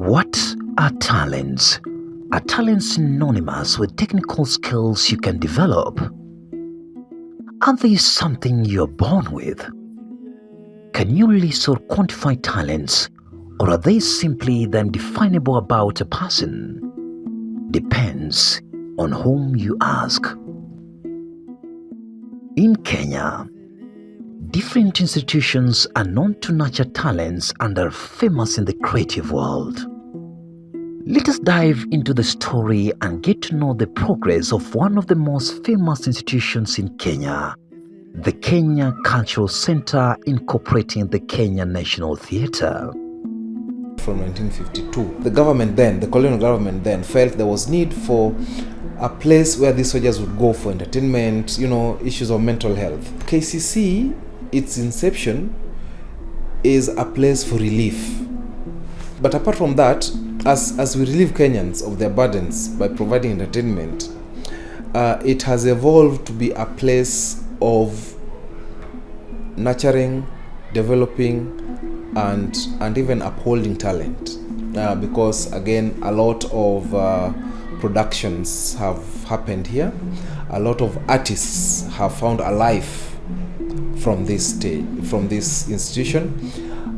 What are talents? Are talents synonymous with technical skills you can develop? Are they something you're born with? Can you list or quantify talents, or are they simply the undefinable about a person? Depends on whom you ask. In Kenya, different institutions are known to nurture talents and are famous in the creative world. Let us dive into the story and get to know the progress of one of the most famous institutions in Kenya, the Kenya Cultural Center, incorporating the Kenya National Theatre. From 1952, the government then, the colonial government then, felt there was need for a place where these soldiers would go for entertainment, issues of mental health. KCC, its inception, is a place for relief. But apart from that, as we relieve Kenyans of their burdens by providing entertainment, it has evolved to be a place of nurturing, developing, and even upholding talent. Because again, a lot of productions have happened here. A lot of artists have found a life from this stage, from this institution,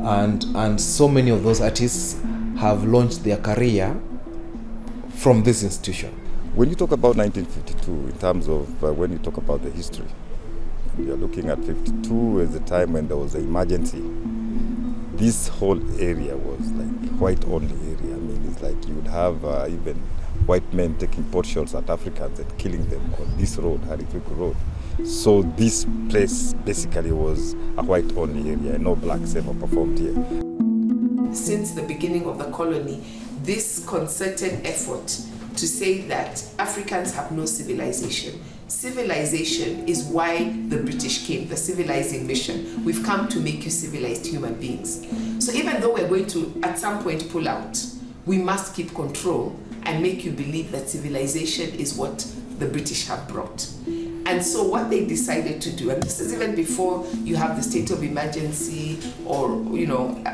and so many of those artists have launched their career from this institution. When you talk about 1952, in terms of when you talk about the history, you're looking at 52 as the time when there was an emergency. This whole area was like white-only area. I mean, it's like you would have even white men taking pot shots at Africans and killing them on this road, Harikwiku Road. So this place basically was a white-only area. No blacks ever performed here. Since the beginning of the colony, this concerted effort to say that Africans have no civilization. Civilization is why the British came, the civilizing mission. We've come to make you civilized human beings. So even though we're going to, at some point, pull out, we must keep control and make you believe that civilization is what the British have brought. And so what they decided to do, and this is even before you have the state of emergency or,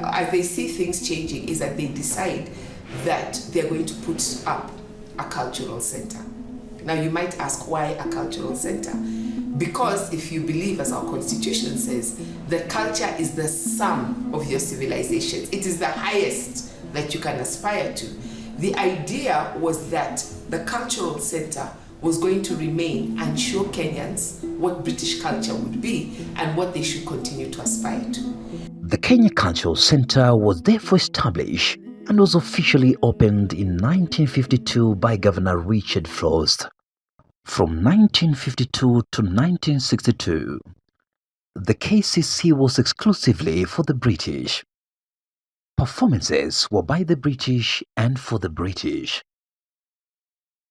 as they see things changing, is that they decide that they're going to put up a cultural center. Now you might ask, why a cultural center? Because if you believe, as our constitution says, that culture is the sum of your civilizations. It is the highest that you can aspire to. The idea was that the cultural center was going to remain and show Kenyans what British culture would be and what they should continue to aspire to. The Kenya Cultural Center was therefore established and was officially opened in 1952 by Governor Richard Frost. From 1952 to 1962, the KCC was exclusively for the British. Performances were by the British and for the British.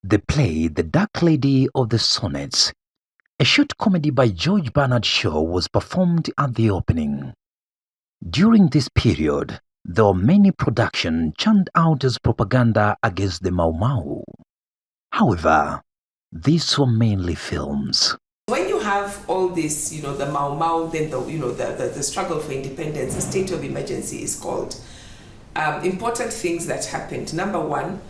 The play The Dark Lady of the Sonnets, a short comedy by George Bernard Shaw, was performed at the opening. During this period, there were many productions churned out as propaganda against the Mau Mau. However, these were mainly films. When you have all this, the Mau Mau, then the struggle for independence, the state of emergency is called. Important things that happened. Number one,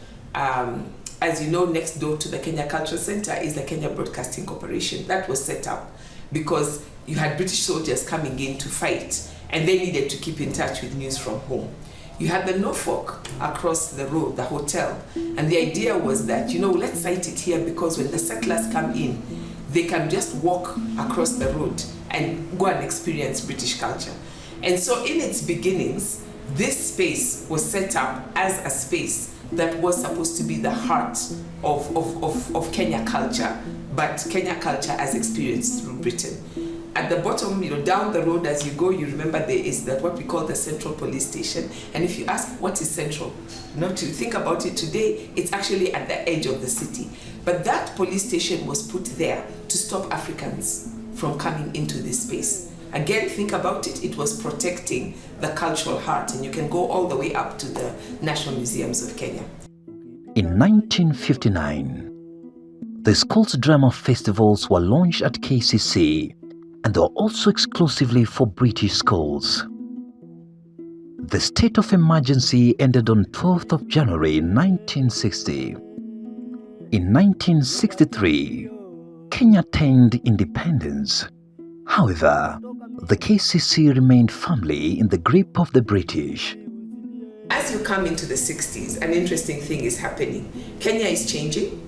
as you know, next door to the Kenya Cultural Center is the Kenya Broadcasting Corporation. That was set up because you had British soldiers coming in to fight, and they needed to keep in touch with news from home. You had the Norfolk across the road, the hotel, and the idea was that, let's site it here because when the settlers come in, they can just walk across the road and go and experience British culture. And so in its beginnings, this space was set up as a space that was supposed to be the heart of Kenya culture, but Kenya culture as experienced through Britain. At the bottom, down the road as you go, you remember there is that what we call the Central Police Station. And if you ask what is Central, not to think about it today, it's actually at the edge of the city. But that police station was put there to stop Africans from coming into this space. Again, think about it, it was protecting the cultural heart, and you can go all the way up to the National Museums of Kenya. In 1959, the schools' drama festivals were launched at KCC, and they were also exclusively for British schools. The state of emergency ended on 12th of January 1960. In 1963, Kenya attained independence. However, the KCC remained firmly in the grip of the British. As you come into the 60s, an interesting thing is happening. Kenya is changing.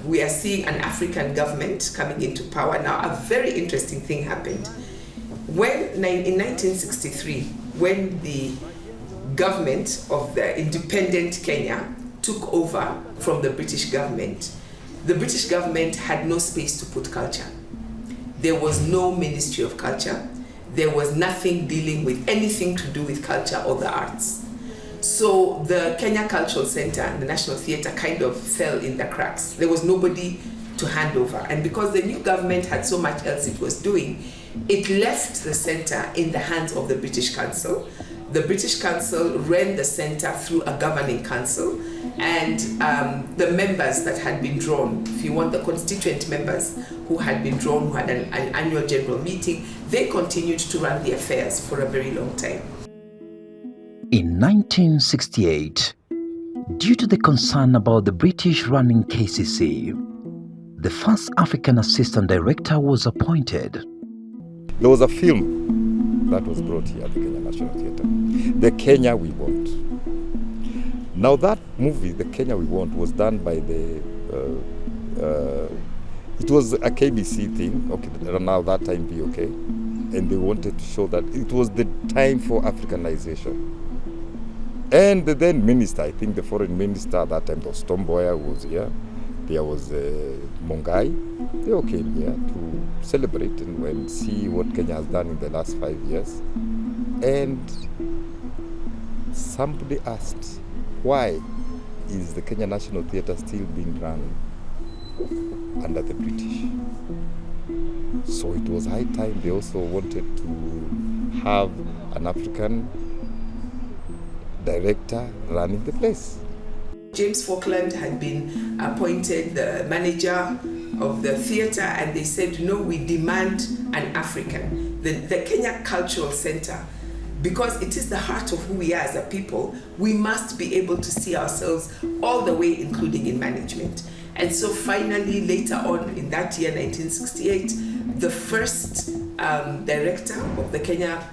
We are seeing an African government coming into power now. A very interesting thing happened. In 1963, when the government of the independent Kenya took over from the British government had no space to put culture. There was no Ministry of Culture. There was nothing dealing with anything to do with culture or the arts. So the Kenya Cultural Center and the National Theatre kind of fell in the cracks. There was nobody to hand over. And because the new government had so much else it was doing, it left the center in the hands of the British Council. The British Council ran the center through a governing council, and the members that had been drawn, if you want, the constituent members who had been drawn, who had an annual general meeting, they continued to run the affairs for a very long time. In 1968, due to the concern about the British running KCC, the first African assistant director was appointed. There was a film that was brought here at the Kenya National Theatre, The Kenya We Want. Now that movie, The Kenya We Want, was done by it was a KBC thing, okay, now that time VOK, and they wanted to show that it was the time for Africanization. And the then minister, I think the foreign minister at that time, was Tom Mboya, who was here. There was Mongai. They all came here to celebrate and see what Kenya has done in the last 5 years. And somebody asked, why is the Kenya National Theatre still being run under the British? So it was high time they also wanted to have an African director running the place. James Falkland had been appointed the manager of the theatre, and they said, no, we demand an African. The Kenya Cultural Center, because it is the heart of who we are as a people, we must be able to see ourselves all the way, including in management. And so finally, later on in that year, 1968, the first director of the Kenya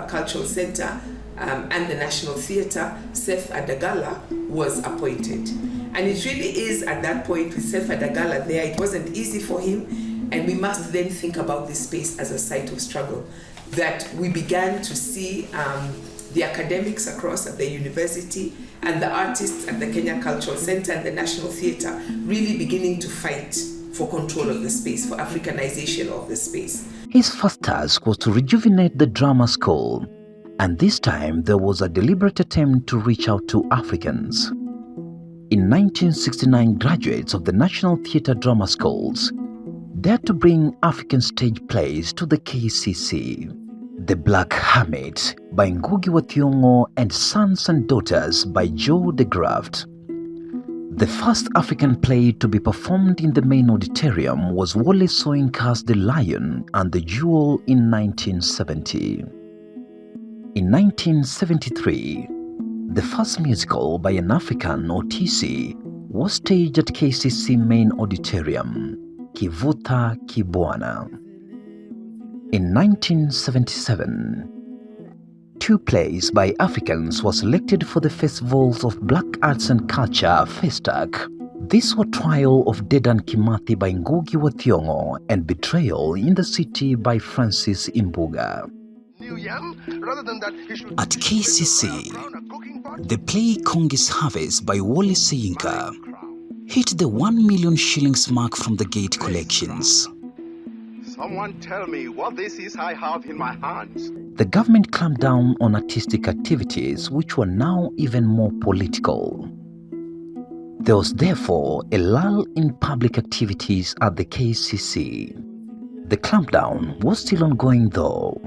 Cultural Center and the National Theatre, Seth Adagala, was appointed. And it really is at that point with Seth Adagala there, it wasn't easy for him, and we must then think about this space as a site of struggle, that we began to see the academics across at the university and the artists at the Kenya Cultural Center and the National Theatre really beginning to fight for control of the space, for Africanization of the space. His first task was to rejuvenate the drama school, and this time there was a deliberate attempt to reach out to Africans. In 1969, graduates of the National Theatre Drama Schools dared to bring African stage plays to the KCC. The Black Hermit by Ngugi wa Thiong'o and Sons and Daughters by Joe de Graft. The first African play to be performed in the main auditorium was Wole Soyinka's The Lion and the Jewel in 1970. In 1973, the first musical by an African, Otisi, was staged at KCC main auditorium, Kivuta Kibwana. In 1977, 2 plays by Africans were selected for the Festivals of Black Arts and Culture, FESTAC. These were Trial of Dedan Kimathi by Ngugi wa Thiong'o and Betrayal in the City by Francis Imbuga. At KCC, the play Kongi's Harvest by Wole Soyinka hit the 1 million shillings mark from the Gate Collections. Someone tell me what this is I have in my hands. The government clamped down on artistic activities which were now even more political. There was therefore a lull in public activities at the KCC. The clampdown was still ongoing though.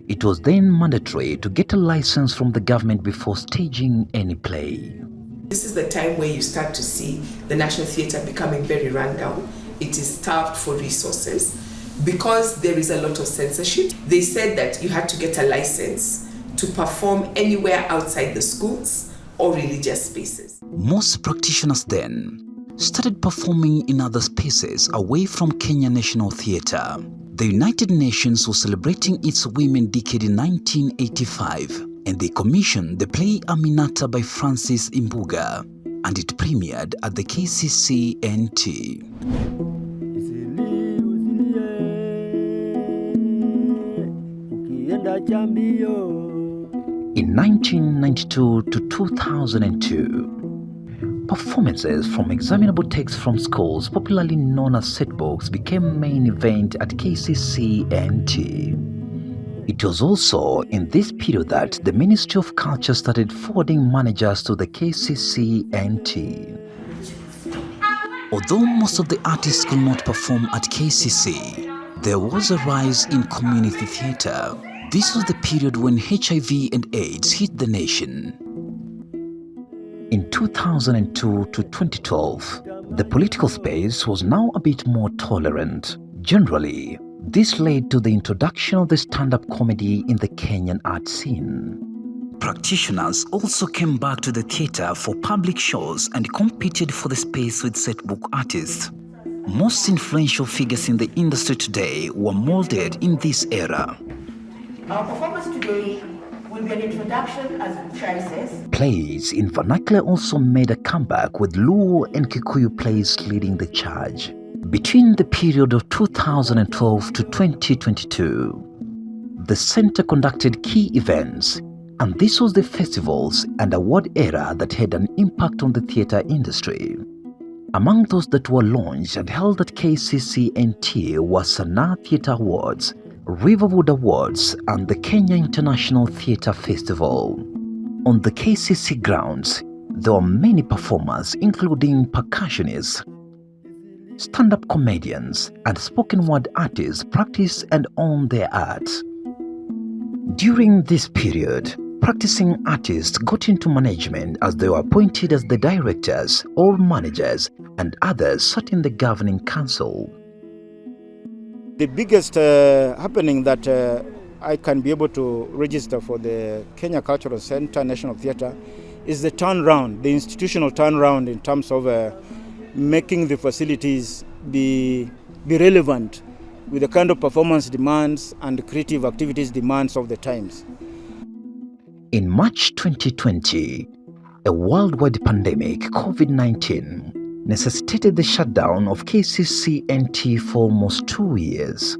It was then mandatory to get a license from the government before staging any play. This is the time where you start to see the National Theatre becoming very rundown. It is starved for resources. because there is a lot of censorship, they said that you had to get a license to perform anywhere outside the schools or religious spaces. Most practitioners then started performing in other spaces away from Kenya National Theatre. The United Nations was celebrating its Women Decade in 1985, and they commissioned the play Aminata by Francis Imbuga, and it premiered at the KCCNT. In 1992 to 2002, performances from examinable texts from schools, popularly known as set books, became main event at KCCNT. It was also in this period that the Ministry of Culture started forwarding managers to the KCCNT. Although most of the artists could not perform at KCC, there was a rise in community theatre. This was the period when HIV and AIDS hit the nation. In 2002 to 2012, the political space was now a bit more tolerant. Generally, this led to the introduction of the stand-up comedy in the Kenyan art scene. Practitioners also came back to the theatre for public shows and competed for the space with setbook artists. Most influential figures in the industry today were molded in this era. Our performance today will be an introduction, as Shai says. Plays in vernacular also made a comeback, with Luo and Kikuyu plays leading the charge. Between the period of 2012 to 2022, the center conducted key events, and this was the festivals and award era that had an impact on the theatre industry. Among those that were launched and held at KCCNT were Sanaa Theatre Awards, Riverwood Awards, and the Kenya International Theatre Festival. On the KCC grounds, there were many performers, including percussionists, stand-up comedians, and spoken word artists practice and own their art. During this period, practicing artists got into management as they were appointed as the directors or managers, and others sat in the governing council. The biggest happening that I can be able to register for the Kenya Cultural Center National Theatre is the turnaround, the institutional turnaround in terms of making the facilities be relevant with the kind of performance demands and creative activities demands of the times. In March 2020, a worldwide pandemic, COVID-19, necessitated the shutdown of KCCNT for almost 2 years.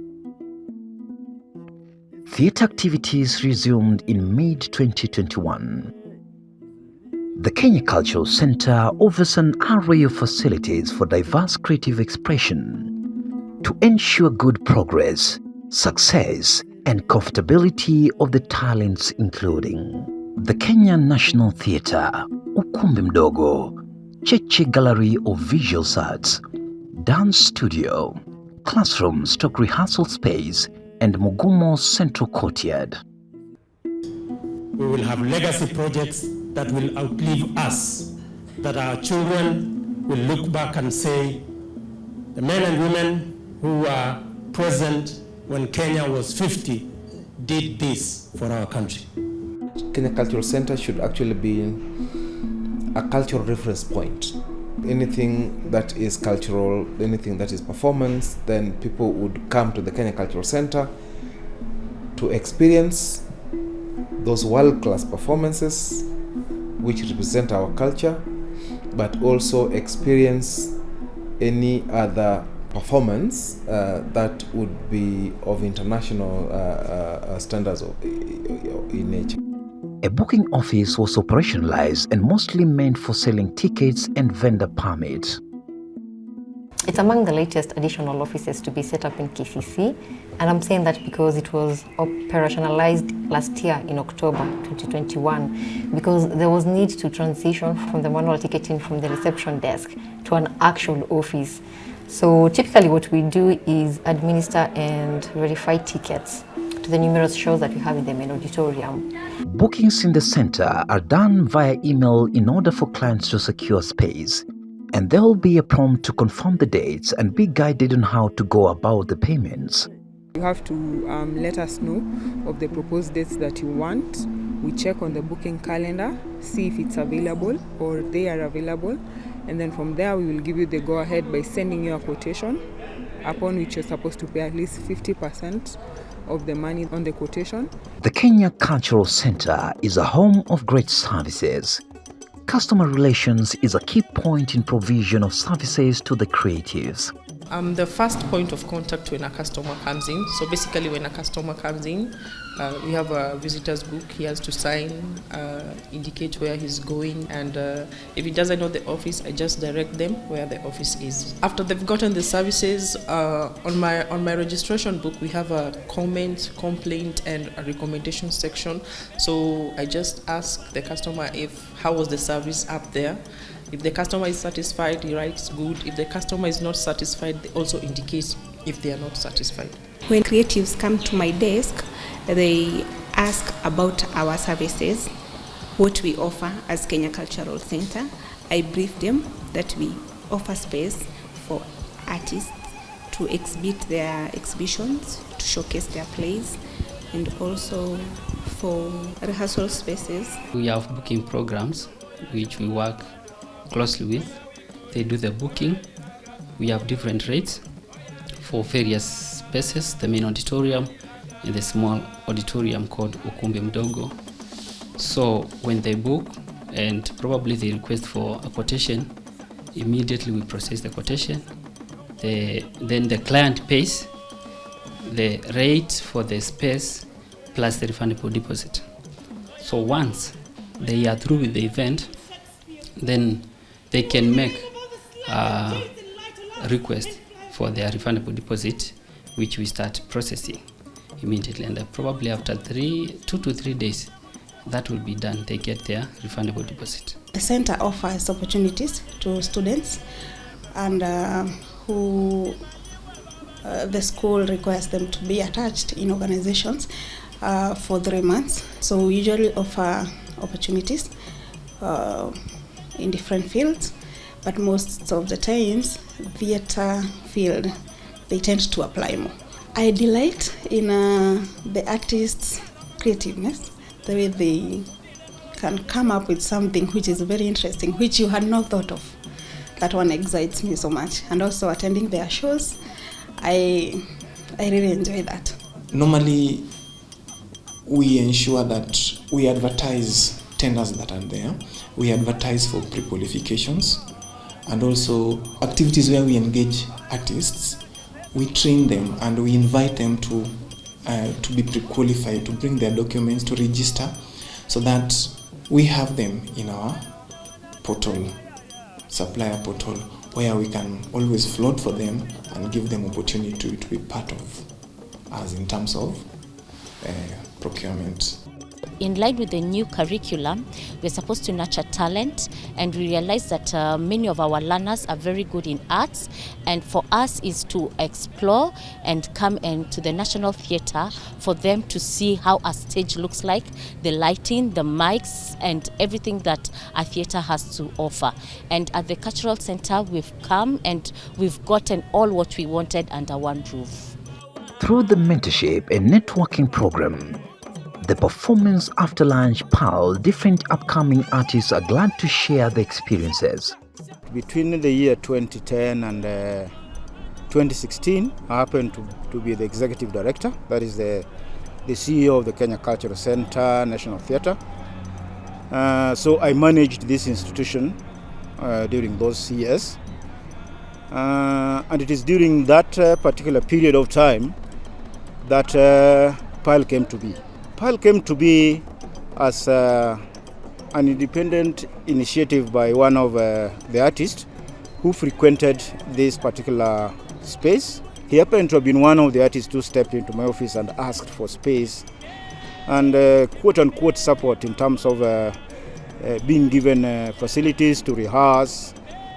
Theatre activities resumed in mid-2021. The Kenya Cultural Center offers an array of facilities for diverse creative expression to ensure good progress, success, and comfortability of the talents, including the Kenya National Theatre, Ukumbi Mdogo, Cheche Gallery of Visual Arts, Dance Studio, Classroom Stock Rehearsal Space, and Mugumo Central Courtyard. We will have legacy projects that will outlive us, that our children will look back and say, the men and women who were present when Kenya was 50 did this for our country. Kenya Cultural Center should actually be a cultural reference point. Anything that is cultural, anything that is performance, then people would come to the Kenya Cultural Center to experience those world-class performances which represent our culture, but also experience any other performance that would be of international standards in nature. A booking office was operationalized and mostly meant for selling tickets and vendor permits. It's among the latest additional offices to be set up in KCC, and I'm saying that because it was operationalized last year in October 2021, because there was need to transition from the manual ticketing from the reception desk to an actual office. So typically what we do is administer and verify tickets to the numerous shows that we have in the main auditorium. Bookings in the center are done via email in order for clients to secure space. and there will be a prompt to confirm the dates and be guided on how to go about the payments. You have to let us know of the proposed dates that you want. We check on the booking calendar, see if it's available or they are available, and then from there we will give you the go-ahead by sending you a quotation, upon which you're supposed to pay at least 50% of the money on the quotation. The Kenya Cultural Center is a home of great services. Customer relations is a key point in provision of services to the creatives. The first point of contact when a customer comes in. So basically when a customer comes in, we have a visitor's book. He has to sign, indicate where he's going, and if he doesn't know the office, I just direct them where the office is. After they've gotten the services, on my registration book, we have a comment, complaint, and a recommendation section. So I just ask the customer how was the service up there. If the customer is satisfied, he writes good. If the customer is not satisfied, they also indicate if they are not satisfied. When creatives come to my desk, they ask about our services, what we offer as Kenya Cultural Center. I brief them that we offer space for artists to exhibit their exhibitions, to showcase their plays, and also for rehearsal spaces. We have booking programs which we work closely with. They do the booking. We have different rates for various spaces, the main auditorium and the small auditorium called Ukumbi Mdogo. So when they book and probably they request for a quotation, immediately we process the quotation. Then the client pays the rate for the space plus the refundable deposit. So once they are through with the event, then they can make a request for their refundable deposit, which we start processing immediately. And probably after 2 to 3 days, that will be done. They get their refundable deposit. The center offers opportunities to students and who the school requires them to be attached in organizations for 3 months. So we usually offer opportunities in different fields, but most of the times, theatre field, they tend to apply more. I delight in the artists' creativeness, the way they can come up with something which is very interesting, which you had not thought of. That one excites me so much. And also attending their shows, I really enjoy that. Normally, we ensure that we advertise tenders that are there. We advertise for pre-qualifications and also activities where we engage artists. We train them and we invite them to be pre-qualified, to bring their documents, to register, so that we have them in our portal, supplier portal, where we can always float for them and give them opportunity to be part of us in terms of procurement. In line with the new curriculum, we're supposed to nurture talent, and we realize that many of our learners are very good in arts, and for us is to explore and come into the National Theatre for them to see how a stage looks like, the lighting, the mics, and everything that a theatre has to offer. And at the Cultural Center, we've come and we've gotten all what we wanted under one roof. Through the mentorship and networking program, the Performance After Lunch PAL, different upcoming artists are glad to share the experiences. Between the year 2010 and 2016, I happened to be the executive director, that is the CEO of the Kenya Cultural Center, National Theatre. So I managed this institution during those years. And it is during that particular period of time that PAL came to be. PAL came to be as an independent initiative by one of the artists who frequented this particular space. He happened to have been one of the artists who stepped into my office and asked for space and quote-unquote support in terms of being given facilities to rehearse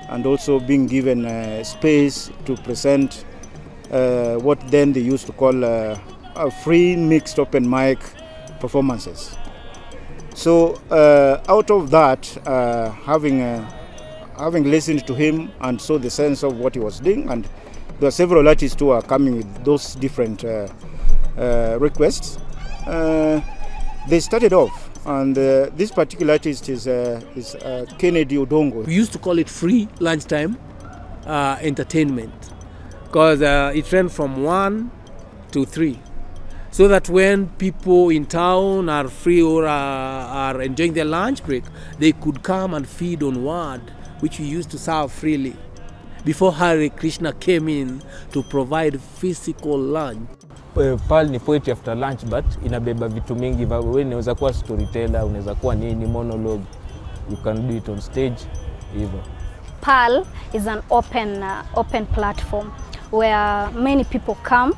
and also being given space to present what then they used to call a free mixed open mic performances. So out of that, having having listened to him and saw the sense of what he was doing, and there are several artists who are coming with those different requests, they started off. And this particular artist is Kennedy Odongo. We used to call it free lunchtime entertainment, because it ran from 1 to 3. So that when people in town are free or are enjoying their lunch break, they could come and feed on word, which we used to serve freely, before Hare Krishna came in to provide physical lunch. Pearl ni poetry after lunch, but inabeba vitu mingi. Wewe unaweza kuwa storyteller, unaweza kuwa nini, monologue. You can do it on stage, hivyo. Pearl is an open platform where many people come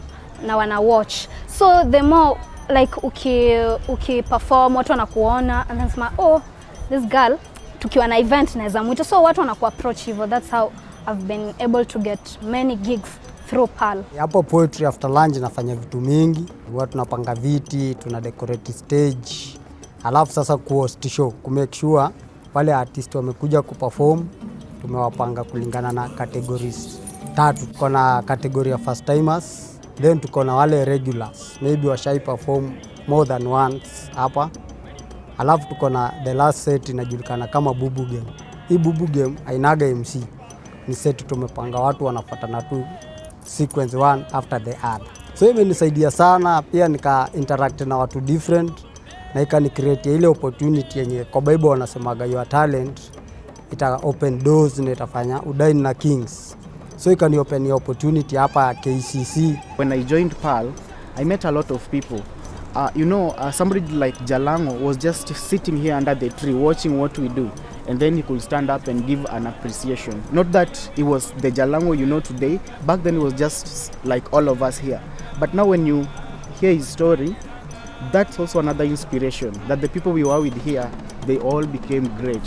na wana watch. So the more like uki perform, watu wanakuona and then sema, oh, this girl tukiwa na event naweza mwita, so watu wanaku approach hivyo. That's how I've been able to get many gigs through Pearl. Hapo poetry after lunch nafanya vitu mingi. Huwa tunapanga viti, tuna decorate stage. Alafu sasa ku-host show, ku-make sure wale artist wamekuja ku-perform, tumewapanga kulingana na categories 3. Tuko na category ya first timers, then tuko na wale regulars, maybe washai perform more than once hapa. Alafu tuko na the last set inajulikana kama bubu game. Hii bubu game hainaga MC. Ni set tumepanga watu wanafuatana tu sequence one after the other. So imenisaidia sana, pia nika interact na watu different, na ikani create ile opportunity yenye kwa Bible wanasemaga your talent ita open doors na itafanya udaini na kings. So ikani open your opportunity hapa KCC. When I joined Pearl, I met a lot of people. Somebody like Jalango was just sitting here under the tree watching what we do, and then he could stand up and give an appreciation. Not that he was the Jalango you know today, back then he was just like all of us here. But now when you hear his story, that's also another inspiration, that the people we were with here, they all became great,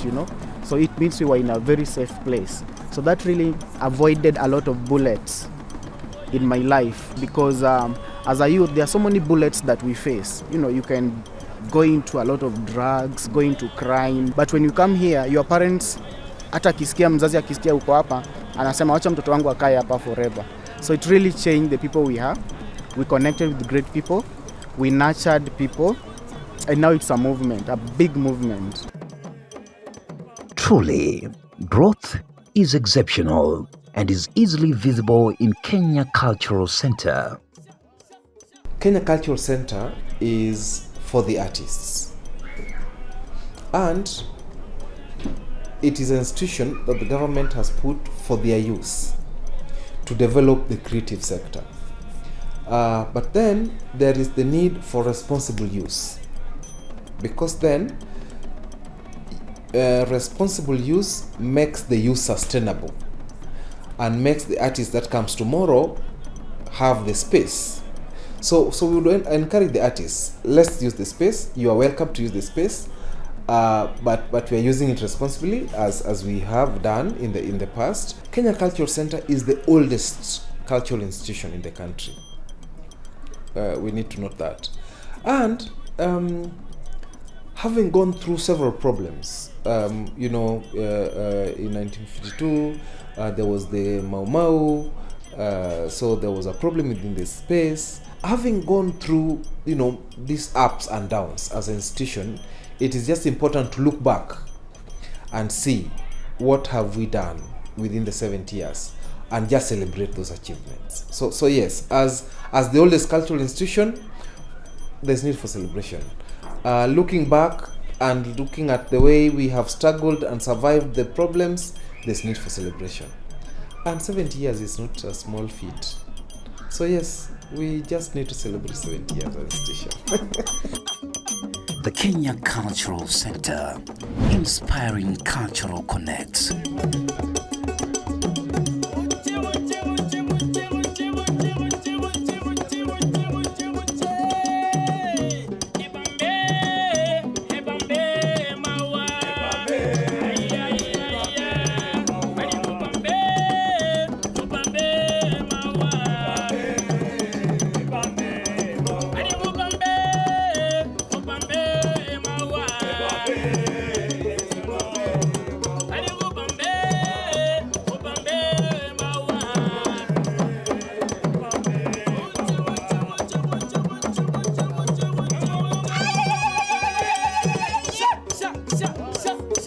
So it means we were in a very safe place. So that really avoided a lot of bullets in my life, because as a youth, there are so many bullets that we face. You can go into a lot of drugs, go into crime. But when you come here, your parents, hata akisikia mzazi akisikia uko hapa, anasema acha mtoto wangu akae hapa forever. So it really changed the people we have. We connected with great people, we nurtured people, and now it's a movement, a big movement. Truly, growth is exceptional and is easily visible in Kenya Cultural Center. Kenya Cultural Center is for the artists, and it is an institution that the government has put for their use to develop the creative sector. But then there is the need for responsible use, because then responsible use makes the use sustainable and makes the artist that comes tomorrow have the space. So we would encourage the artists, let's use the space. You are welcome to use the space, but we are using it responsibly as we have done in the past. Kenya Cultural Center is the oldest cultural institution in the country. We need to note that. And having gone through several problems, in 1952, there was the Mau Mau, so there was a problem within the space. Having gone through, these ups and downs as an institution, it is just important to look back and see what have we done within the 70 years and just celebrate those achievements. So yes, as the oldest cultural institution, there's need for celebration. Looking back and looking at the way we have struggled and survived the problems, there's need for celebration. And 70 years is not a small feat. So yes, we just need to celebrate 70 years as an institution. The Kenya Cultural Center, inspiring cultural connects. sha, sha, sha,